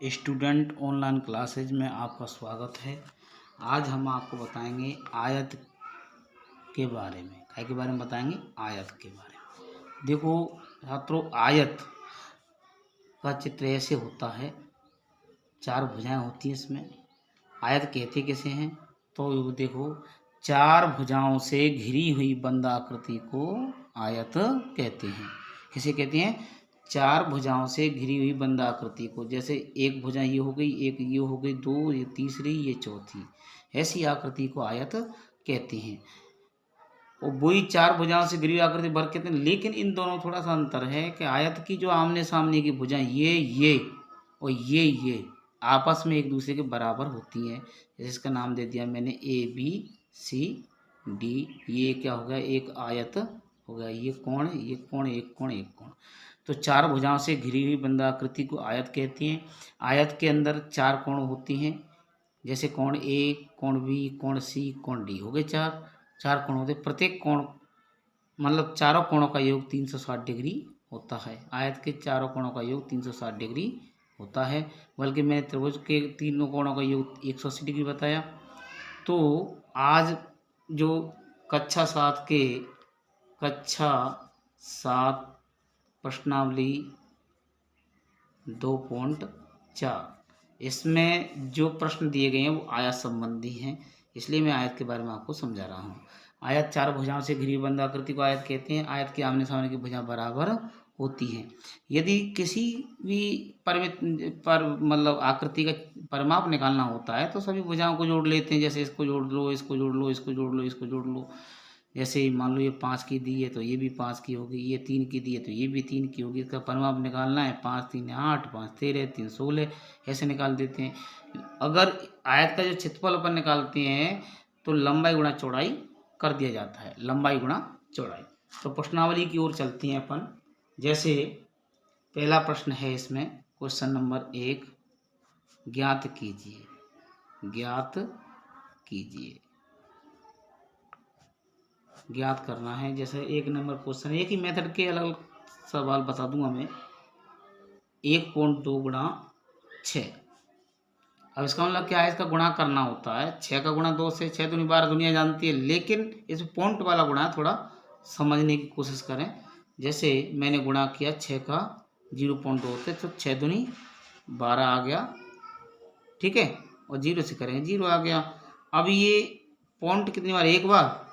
Student online classes में आपका स्वागत है। आज हम आपको बताएंगे आयत के बारे में। काय के बारे में बताएंगे? आयत के बारे में। देखो छात्रों, आयत का चित्र ऐसे होता है, चार भुजाएं होती हैं इसमें। आयत कहते किसे हैं? तो देखो, चार भुजाओं से घिरी हुई बंद आकृति को आयत कहते हैं। किसे कहते हैं? चार भुजाओं से घिरी हुई बंद आकृति को। जैसे एक भुजा ये हो गई, एक ये हो गई, दो ये तीसरी, ये चौथी, ऐसी आकृति को आयत कहते हैं। और वही चार भुजाओं से घिरी हुई आकृति वर्ग कहते हैं। लेकिन इन दोनों थोड़ा सा अंतर है कि आयत की जो आमने सामने की भुजाएं ये और ये आपस में एक दूसरे के बराबर होती हैं। जैसे इसका नाम दे दिया मैंने ABCD। ये क्या हो गया? एक आयत हो गया। ये कोण, ये कोण, एक कोण, एक कोण। तो चार भुजाओं से घिरी हुई बंद आकृति को आयत कहती हैं। आयत के अंदर चार कोण होती हैं। जैसे कोण A, कोण B, कोण C, कोण D। हो गए चार कोण होते। प्रत्येक कोण मतलब चारों कोणों का योग 360 डिग्री होता है। आयत के चारों कोणों का योग 360 डिग्री होता है। बल्कि मैंने त्रिभुज के तीनों कोणों का योग 180 डिग्री बताया। तो आज जो कक्षा सात प्रश्नावली 2.4, इसमें जो प्रश्न दिए गए हैं वो आयत संबंधी हैं, इसलिए मैं आयत के बारे में आपको समझा रहा हूँ। आयत चार भुजाओं से घिरी बंद आकृति को आयत कहते हैं। आयत के आमने सामने की भुजा बराबर होती हैं। यदि किसी भी परिमित पर मतलब आकृति का परिमाप निकालना होता है तो सभी भुजाओं को जोड़ लेते हैं। जैसे इसको जोड़ लो, इसको जोड़ लो, इसको जोड़ लो, इसको जोड़ लो। जैसे मान लो ये 5 की दी है तो ये भी 5 की होगी, ये 3 की दी है तो ये भी 3 की होगी। इसका परिमाप निकालना है, 5 3 8, 5 13, 3 16, ऐसे निकाल देते हैं। अगर आयत का जो क्षेत्रफल अपन निकालते हैं तो लंबाई गुणा चौड़ाई कर दिया जाता है। लंबाई गुणा चौड़ाई। तो प्रश्नावली की ओर चलती हैं अपन। जैसे पहला प्रश्न है इसमें, क्वेश्चन नंबर 1, ज्ञात कीजिए। ज्ञात करना है। जैसे 1 नंबर क्वेश्चन, एक ही मेथड के अलग अलग सवाल बता दूंगा मैं। 1.2 गुणा 6। अब इसका मतलब क्या है? इसका गुणा करना होता है। 6 का गुणा 2 से, 6 दूनी 12 दुनिया जानती है, लेकिन इस पॉइंट वाला गुणा थोड़ा समझने की कोशिश करें। जैसे मैंने गुणा किया 6 का 0.2 से, तो 6 दूनी 12 आ गया, ठीक है। और 0 से करेंगे 0 आ गया। अब ये पॉइंट कितनी बार? एक बार,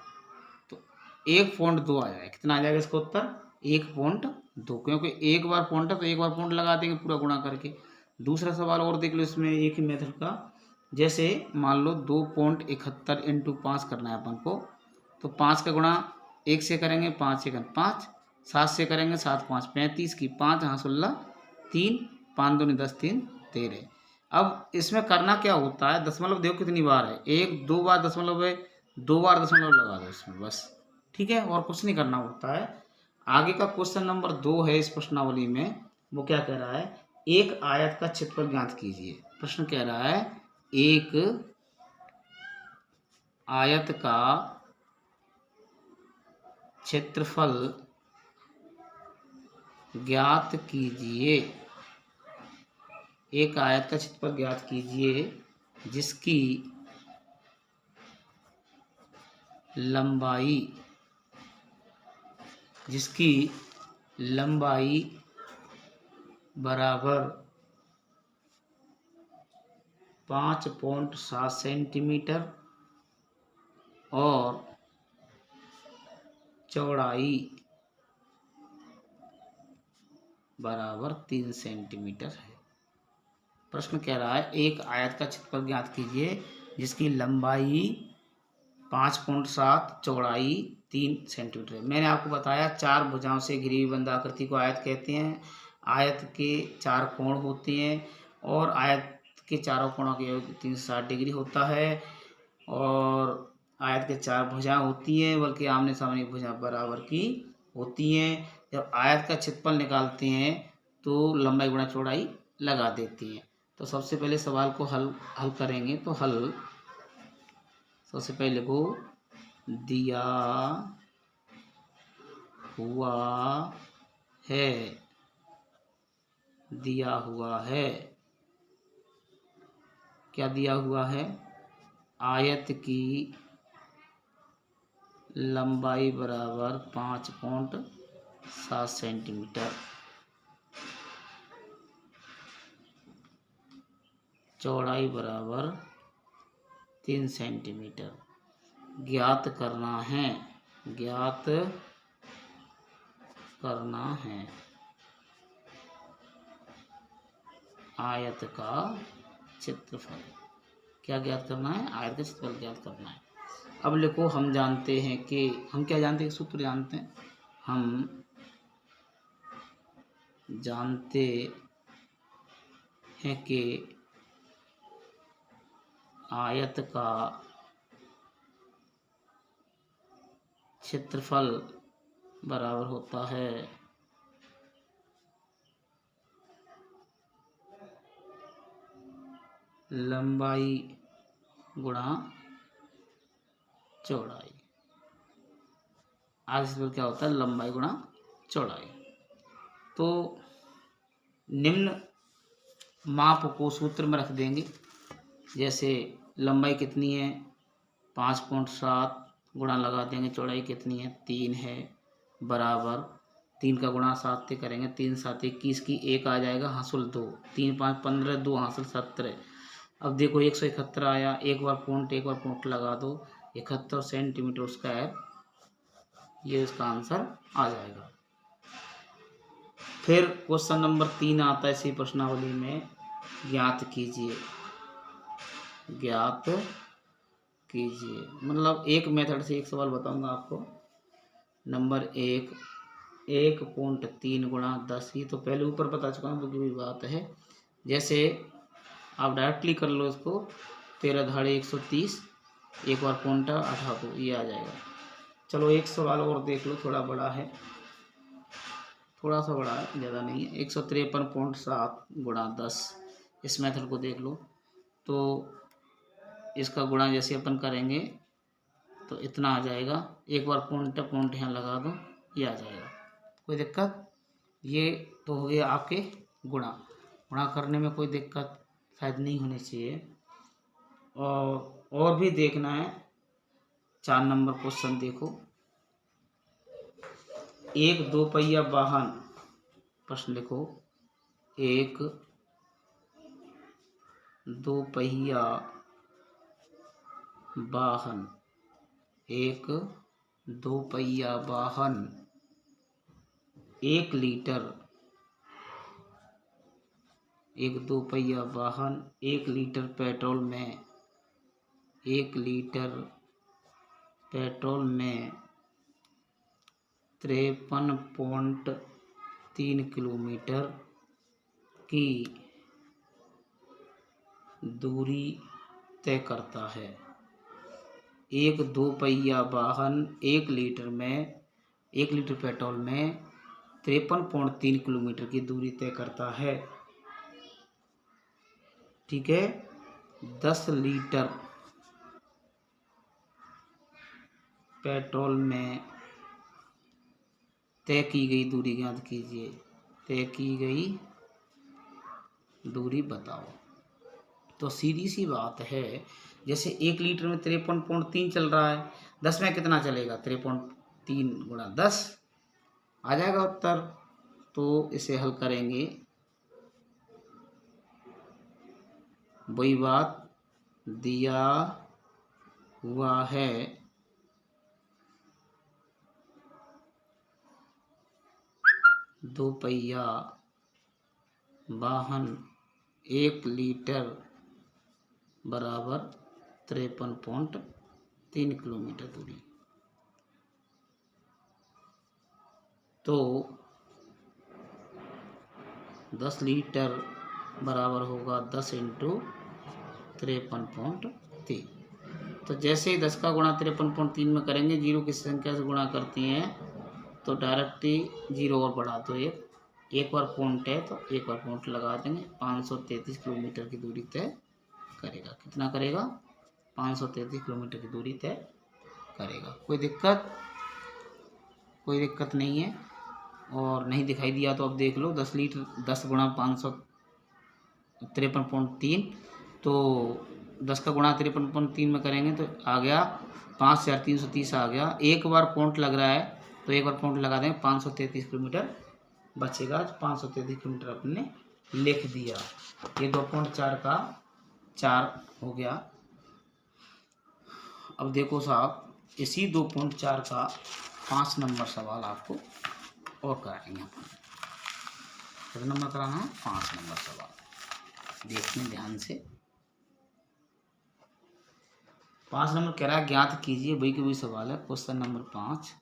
तो 1.2 आ जाएगा। कितना आ जाएगा इसका उत्तर? 1.2, क्योंकि एक बार पॉइंट है तो एक बार पॉइंट लगा देंगे पूरा गुणा करके। दूसरा सवाल और देख लो इसमें एक ही मेथड का। जैसे मान लो 2.71 इंटू 5 करना है अपन को, तो 5 का गुणा 1 से करेंगे, 5 से 5, 7 से करेंगे, 7 5 35 की 5, हाँ 16, 3 5 दूनी 10, 3 13। अब इसमें करना क्या होता है? दशमलव देखो कितनी बार है, 1 2 बार दशमलव है, 2 बार दशमलव लगा दो इसमें बस, ठीक है। और कुछ नहीं करना होता है। आगे का क्वेश्चन नंबर 2 है इस प्रश्नावली में। वो क्या कह रहा है? एक आयत का क्षेत्रफल ज्ञात कीजिए। प्रश्न कह रहा है एक आयत का क्षेत्रफल ज्ञात कीजिए। एक आयत का क्षेत्रफल ज्ञात कीजिए जिसकी लंबाई बराबर 5.7 सेंटीमीटर और चौड़ाई बराबर 3 सेंटीमीटर है। प्रश्न कह रहा है एक आयत का क्षेत्रफल ज्ञात कीजिए जिसकी लंबाई 5.7, चौड़ाई 3 सेंटीमीटर है। मैंने आपको बताया चार भुजाओं से घिरी हुई बंद आकृति को आयत कहते हैं। आयत के चार कोण होते हैं और आयत के चारों कोणों के योग 360 डिग्री होता है। और आयत के चार भुजा होती हैं, बल्कि आमने सामने भुजा बराबर की होती हैं। जब आयत का क्षेत्रफल निकालते हैं तो लंबाई गुणा चौड़ाई लगा देती हैं। तो सबसे पहले सवाल को हल करेंगे। तो हल सबसे पहले लिखो, दिया हुआ है क्या दिया हुआ है, आयत की लंबाई बराबर 5.7 सेंटीमीटर, चौड़ाई बराबर 3 सेंटीमीटर ज्ञात करना है, ज्ञात करना है आयत का क्षेत्रफल। क्या ज्ञात करना है, आयत का क्षेत्रफल ज्ञात करना है। अब लिखो, हम जानते हैं कि, हम क्या जानते हैं, सूत्र जानते हैं, हम जानते हैं कि आयत का क्षेत्रफल बराबर होता है लंबाई गुणा चौड़ाई। आज इसमें क्या होता है, लंबाई गुणा चौड़ाई। तो निम्न माप को सूत्र में रख देंगे। जैसे लंबाई कितनी है 5.7 गुणा लगा देंगे, चौड़ाई कितनी है 3 है, बराबर 3 का गुणा 7 से करेंगे, 3 7 21 की 1 आ जाएगा, हासिल 2, 3 5 15, 2 हासिल 17। अब देखो 171 आया, एक बार पॉइंट लगा दो, 71 सेंटीमीटर स्क्वायर, ये इसका आंसर आ जाएगा। फिर क्वेश्चन नंबर 3 आता है इसी प्रश्नावली में, ज्ञात कीजिए, ज्ञात कीजिए। मतलब एक मेथड से एक सवाल बताऊंगा आपको। नंबर 1.3 गुणा 10, ये तो पहले ऊपर बता चुका हूँ, तो कोई बात है। जैसे आप डायरेक्टली कर लो इसको, 13 धाड़े 130, एक बार पॉइंट हटा दो, ये आ जाएगा। चलो एक सवाल और देख लो, थोड़ा बड़ा है, थोड़ा सा बड़ा है, ज़्यादा नहीं है। 153.7 गुणा 10, इस मेथड को देख लो। तो इसका गुणा जैसे अपन करेंगे तो इतना आ जाएगा, एक बार पॉइंट यहाँ लगा दो, ये आ जाएगा, कोई दिक्कत। ये तो हो गया आपके गुणा करने में कोई दिक्कत शायद नहीं होनी चाहिए। और भी देखना है। 4 नंबर क्वेश्चन देखो, एक 2 पहिया वाहन, प्रश्न लिखो, एक 2 पहिया वाहन, एक 2 पहिया वाहन 1 लीटर, एक 2 पहिया वाहन 1 लीटर पेट्रोल में, 1 लीटर पेट्रोल में 53.3 किलोमीटर की दूरी तय करता है। एक 2 पहिया वाहन 1 लीटर पेट्रोल में 53.3 किलोमीटर की दूरी तय करता है। ठीक है, 10 लीटर पेट्रोल में तय की गई दूरी ज्ञात कीजिए, तय की गई दूरी बताओ। तो सीधी सी बात है, जैसे 1 लीटर में 53.3 चल रहा है, 10 में कितना चलेगा, 53 गुणा 10 आ जाएगा उत्तर। तो इसे हल करेंगे, वही बात दिया हुआ है, दो पहिया वाहन 1 लीटर बराबर 53.3 किलोमीटर दूरी। तो 10 लीटर बराबर होगा 10 इंटू 53.3। तो जैसे ही 10 का गुणा 53.3 में करेंगे, जीरो किस संख्या से गुणा करती हैं, तो डायरेक्टली जीरो और बढ़ा दो, एक बार पॉइंट है तो एक बार पॉइंट लगा देंगे। 533 किलोमीटर की दूरी तय करेगा। कितना करेगा, 533 किलोमीटर की दूरी तय करेगा। कोई दिक्कत नहीं है। और नहीं दिखाई दिया तो अब देख लो, 10 लीटर 10 गुणा 553.3 तो 10 का गुणा 53.3 में करेंगे तो आ गया 5330 आ गया। एक बार पॉइंट लग रहा है तो एक बार पॉइंट लगा देंगे, 533 किलोमीटर बचेगा। 533 किलोमीटर अपने लिख दिया। ये 2.4 का 4 हो गया। अब देखो साहब, इसी 2.4 का 5 नंबर सवाल आपको और कराएंगे अपन। कितना नंबर कराना है? 5 नंबर सवाल। देखिए ध्यान से। 5 नंबर कह रहा है ज्ञात कीजिए, वही की वही सवाल है। क्वेश्चन नंबर 5,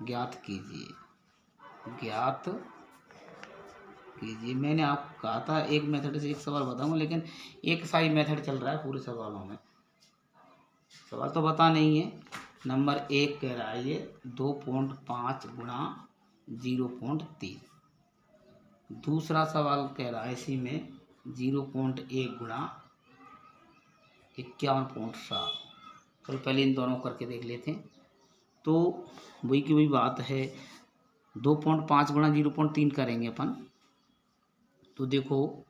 ज्ञात कीजिए। ज्ञात कीजिए। मैंने आपको कहा था एक मेथड से एक सवाल बताऊंगा, लेकिन एक सा ही मेथड चल रहा है पूरे सवालों में। सवाल तो पता नहीं है। नंबर 1 कह रहा है ये 2.5 गुणा 0.3। दूसरा सवाल कह रहा है इसी में 0.1 गुणा 51.7। चलो पहले इन दोनों करके देख लेते हैं। तो वही की वही बात है, 2.5 गुणा 0.3 करेंगे अपन। तो देखो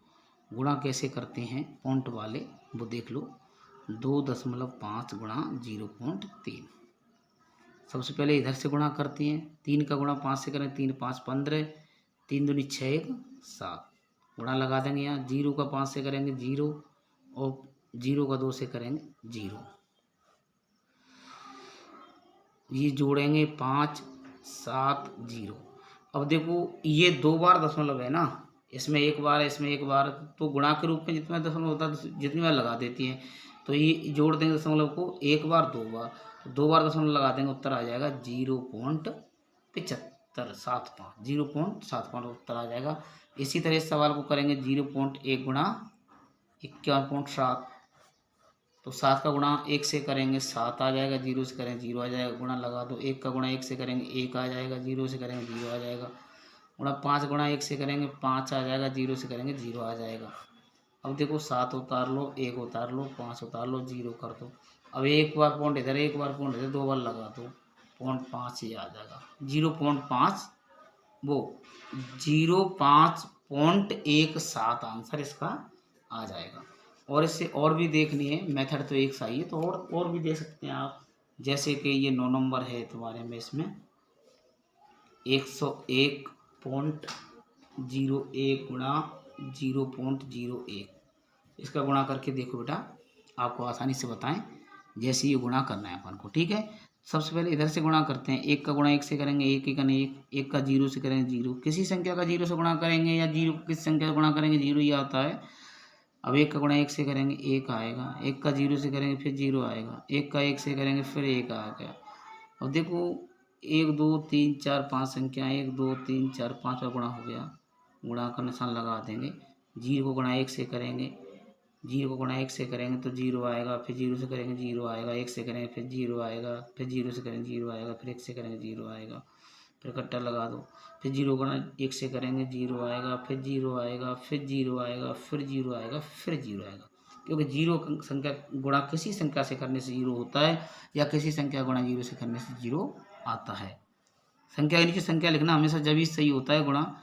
गुणा कैसे करते हैं पॉइंट वाले, वो देख लो। 2.5 गुणा 0.3। सबसे पहले इधर से गुणा करते हैं। 3 का गुणा 5 से करें, 3 5 15, 3 दूनी 6 1 7। गुणा लगा देंगे यहाँ। 0 का 5 से करेंगे 0, और 0 का 2 से करेंगे 0। ये जोड़ेंगे 5 7 0। अब देखो ये 2 बार दशमलव है ना, इसमें एक बार है, इसमें एक बार, तो गुणा के रूप में जितना दशमलव होता है जितनी बार लगा देती हैं। तो ये जोड़ देंगे दशमलव को एक बार 2 बार, तो 2 बार दशमलव लगा देंगे, उत्तर आ जाएगा 0.7575। 0.75 उत्तर आ जाएगा। इसी तरह इस सवाल को करेंगे 0.1 गुणा 51.7। तो 7 का गुणा 1 से करेंगे 7 आ जाएगा, 0 से करेंगे 0 आ जाएगा। गुणा लगा दो। 1 का गुणा 1 से करेंगे 1 आ जाएगा, 0 से करेंगे 0 आ जाएगा। गुणा 5 गुणा 1 से करेंगे 5 आ जाएगा, 0 से करेंगे 0 आ जाएगा। अब देखो 7 उतार लो, 1 उतार लो, 5 उतार लो, 0 कर दो। अब एक बार पॉइंट इधर, एक बार पॉइंट इधर, 2 बार लगा दो, 0.5 ही आ जाएगा। 0.5 वो 0.517 आंसर इसका आ जाएगा। और इससे और भी देखनी है, मेथड तो एक सा ही है, तो और भी दे सकते हैं आप। जैसे कि ये 9 नंबर है तुम्हारे में, इसमें 101.01 गुणा 0.01। इसका गुणा करके देखो बेटा, आपको आसानी से बताएं जैसे ये गुणा करना है अपन को। ठीक है, सबसे पहले इधर से गुणा करते हैं। 1 का गुणा 1 से करेंगे 1 1 1, 1 का 0 से करेंगे 0। किसी संख्या का 0 से गुणा करेंगे या 0 किस संख्या से गुणा करेंगे 0 ही आता है। अब 1 का गुणा 1 से करेंगे 1 आएगा, 1 का 0 से करेंगे फिर 0 आएगा, 1 का 1 से करेंगे फिर 1 आ गया। और देखो 1 2 3 4 5 संख्या, 1 2 3 4 5 का गुणा हो गया। गुणा का निशान लगा देंगे। 0 को गुणा 1 से करेंगे, 0 को गुणा 1 से करेंगे तो 0 आएगा, फिर 0 से करेंगे 0 आएगा, 1 से करेंगे फिर 0 आएगा, फिर 0 से करेंगे 0 आएगा, फिर 1 से करेंगे 0 आएगा, फिर कट्टा लगा दो। फिर 0 गुणा 1 से करेंगे 0 आएगा, फिर 0 आएगा, फिर 0 आएगा, फिर 0 आएगा, फिर 0 आएगा। क्योंकि 0 संख्या गुणा किसी संख्या से करने से 0 होता है, या किसी संख्या गुणा 0 से करने से 0 आता है। संख्या के नीचे संख्या लिखना हमेशा जब ही सही होता है। गुणा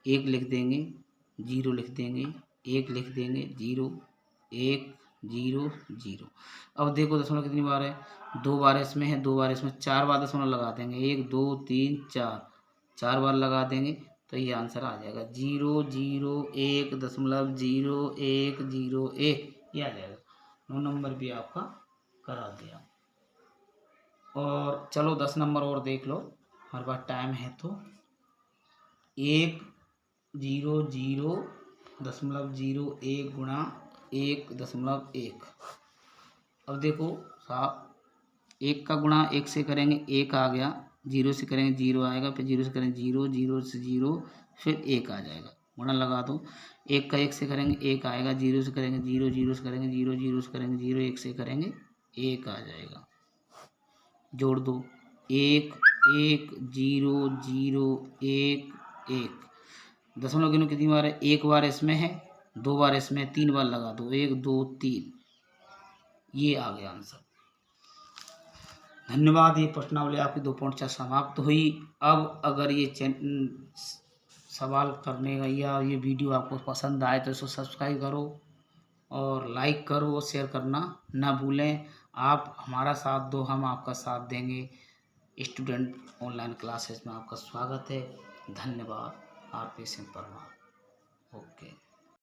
1 लिख देंगे, 0 लिख देंगे, 1 लिख देंगे, 0 1 0 0। अब देखो दशमलव कितनी बार है, 2 बार इसमें है, 2 बार इसमें, 4 बार दशमलव लगा देंगे। 1 2 3 4, 4 बार लगा देंगे तो ये आंसर आ जाएगा 001.0101। ये आ जाएगा। 9 नंबर भी आपका करा दिया। और चलो 10 नंबर और देख लो, हमारे पास टाइम है तो। 100.01 गुणा 1.1। अब देखो साहब, 1 का गुणा 1 से करेंगे 1 आ गया, 0 से करेंगे 0 आएगा, फिर 0 से करेंगे 0, 0 से 0 फिर 1 आ जाएगा। गुणा लगा दो। 1 का 1 से करेंगे 1 आएगा, 0 से करेंगे 0, 0 से करेंगे 0, 0 से करेंगे 0, 1 से करेंगे 1 आ जाएगा। जोड़ दो। 1 1 0 0 1 1। दशमलव गिनो कितनी बार है, 1 बार इसमें है, 2 बार इसमें, 3 बार लगा दो, 1 2 3। ये आ गया आंसर। धन्यवाद। ये प्रश्नावली आपकी 2.4 समाप्त हुई। अब अगर ये सवाल करने का या ये वीडियो आपको पसंद आए तो इसको सब्सक्राइब करो और लाइक करो और शेयर करना ना भूलें। आप हमारा साथ दो, हम आपका साथ देंगे। स्टूडेंट ऑनलाइन क्लासेस में आपका स्वागत है। धन्यवाद। आरपी सिंह परमार। ओके।